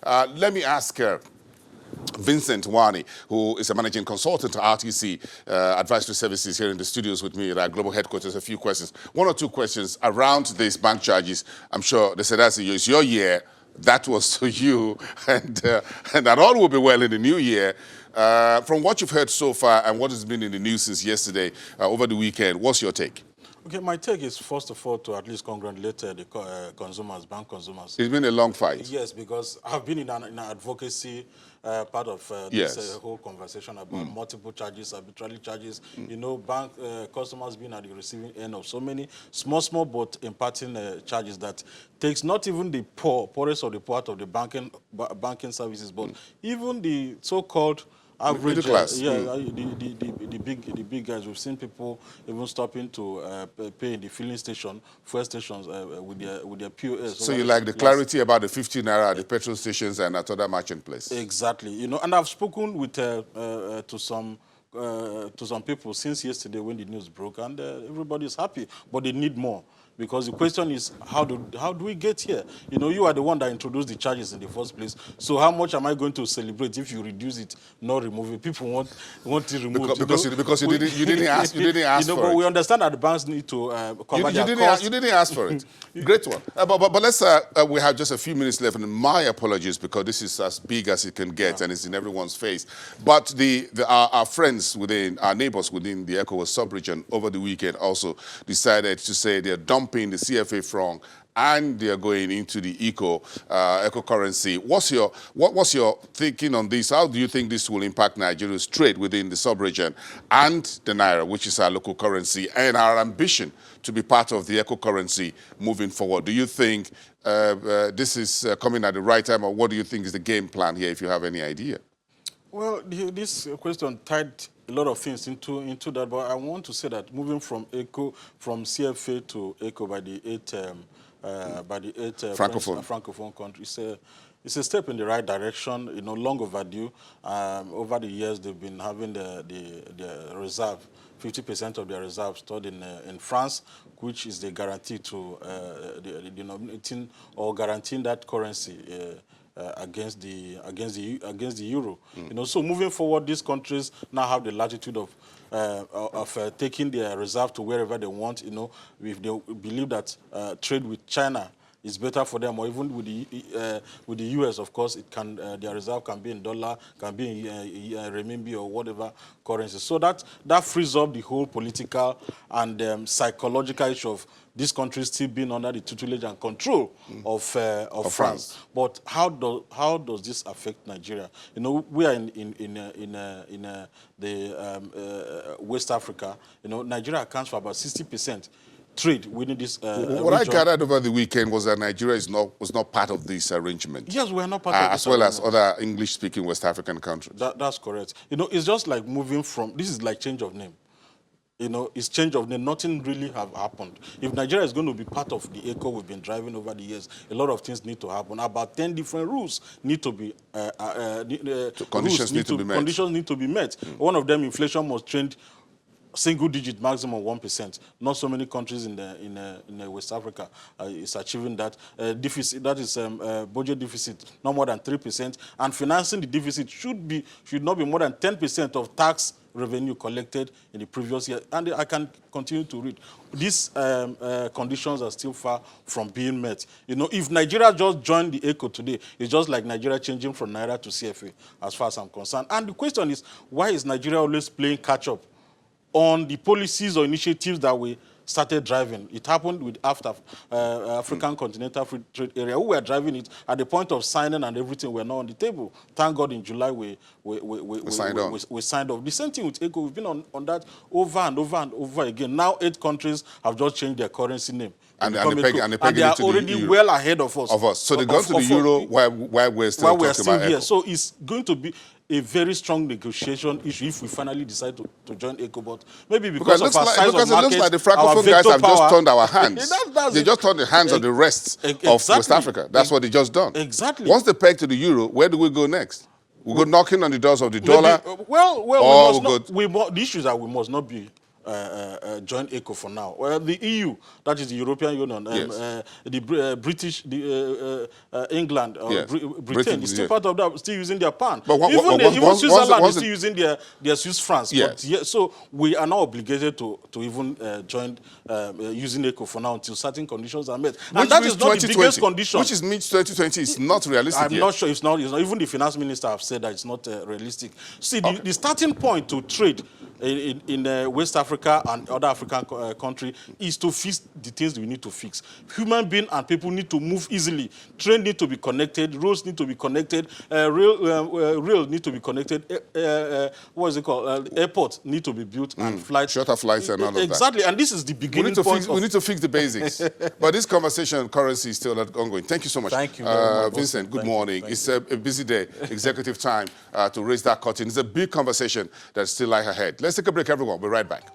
Let me ask Vincent Wani, who is a managing consultant at RTC Advisory Services here in the studios with me at our global headquarters. A few questions, one or two questions around these bank charges. I'm sure they said it's your year. That was to you, and that all will be well in the new year. From what you've heard so far and what has been in the news since yesterday, over the weekend, what's your take? Okay, my take is, first of all, to at least congratulate the consumers, bank consumers. It's been a long fight. Yes, because I've been in an advocacy part of this whole conversation about multiple charges, arbitrary charges. You know, bank customers being at the receiving end of so many small but impacting charges that takes not even the poorest of the part of the banking services, but even the so-called average, middle class. The big guys. We've seen people even stopping to pay in the filling station, fuel stations with their POS. So you like the clarity about the 50 naira at the petrol stations and at other merchant places? Exactly. You know, and I've spoken with to some people since yesterday when the news broke, and everybody is happy, but they need more. Because the question is, how do we get here? You know, you are the one that introduced the charges in the first place. So how much am I going to celebrate if you reduce it, not remove it? People want it removed. Because you didn't ask for it. But we understand that the banks need to cover their costs. You didn't ask for it. Great one. But let's, we have just a few minutes left, and my apologies because this is as big as it can get and it's in everyone's face. But our friends within, our neighbors within the ECOWAS sub-region over the weekend also decided to say they're dumping the CFA franc and they're going into the eco currency. What's your thinking on this? How do you think this will impact Nigeria's trade within the sub-region and the naira, which is our local currency, and our ambition to be part of the eco currency moving forward? Do you think this is coming at the right time, or what do you think is the game plan here, if you have any idea? Well, this question tied a lot of things into that, but I want to say that moving from CFA to ECO by the eight francophone countries, it's a step in the right direction. You know, long overdue. Over the years, they've been having the reserve, 50% of their reserves stored in France, which is the guarantee to denominating or guaranteeing that currency. Against the euro, you know. So moving forward, these countries now have the latitude of taking their reserve to wherever they want. You know, if they believe that trade with China is better for them, or even with the US, of course, it can their reserve can be in dollar, can be in renminbi or whatever currency. So that frees up the whole political and psychological issue of these countries still being under the tutelage and control of France. But how does this affect Nigeria? You know, we are in West Africa. You know, Nigeria accounts for about 60% trade within this what region. I gathered over the weekend was that Nigeria was not part of this arrangement. Yes, we are not part of this as well as other English-speaking West African countries. That's correct. You know, it's just like moving from, this is like change of name. You know, it's change of name. Nothing really have happened. If Nigeria is going to be part of the ECO we've been driving over the years, a lot of things need to happen. About 10 different rules need to be conditions need to be met. One of them, inflation must trend single-digit, maximum 1%. Not so many countries in West Africa is achieving that. Deficit, that is budget deficit, no more than 3%. And financing the deficit should not be more than 10% of tax revenue collected in the previous year. And I can continue to read. These conditions are still far from being met. You know, if Nigeria just joined the ECO today, it's just like Nigeria changing from Naira to CFA, as far as I'm concerned. And the question is, why is Nigeria always playing catch-up on the policies or initiatives that we started driving? It happened with African Continental Free Trade Area. We were driving it at the point of signing, and everything were not on the table. Thank God in July we signed off. The same thing with ECO. We've been on that over and over and over again. Now 8 countries have just changed their currency name. And they are already well ahead of us. So they go to the euro while we're still talking about here. ECO. So it's going to be a very strong negotiation issue if we finally decide to join ECO. But maybe because of our size of market, it looks like the Francophone guys have just turned our hands. They just turned the hands of the rest of West Africa. That's what they just done. Exactly. Once they peg to the euro, where do we go next? We go knocking on the doors of the dollar? The issue is that we must not be join ECO for now. Well, the EU, that is the European Union, the British, England, Britain is still part of that, still using their pound. But even Switzerland is still using their Swiss francs. Yes. But so we are now obligated to even join using ECO for now until certain conditions are met. And that is not the biggest condition. Which is mid-2020 is not realistic I'm not sure it's not. Even the finance minister have said that it's not realistic. See, the starting point to trade in West Africa and other African countries is to fix the things we need to fix. Human beings and people need to move easily. Train need to be connected. Roads need to be connected. Rail need to be connected. What is it called? Airports need to be built and flights. Shorter flights and all of that. Exactly, and this is the beginning point. We need to fix the basics. But this conversation on currency is still ongoing. Thank you so much. Thank you very much. Vincent, good morning. It's a busy day, executive time to raise that curtain. It's a big conversation that still lies ahead. Let's take a break, everyone. We'll be right back.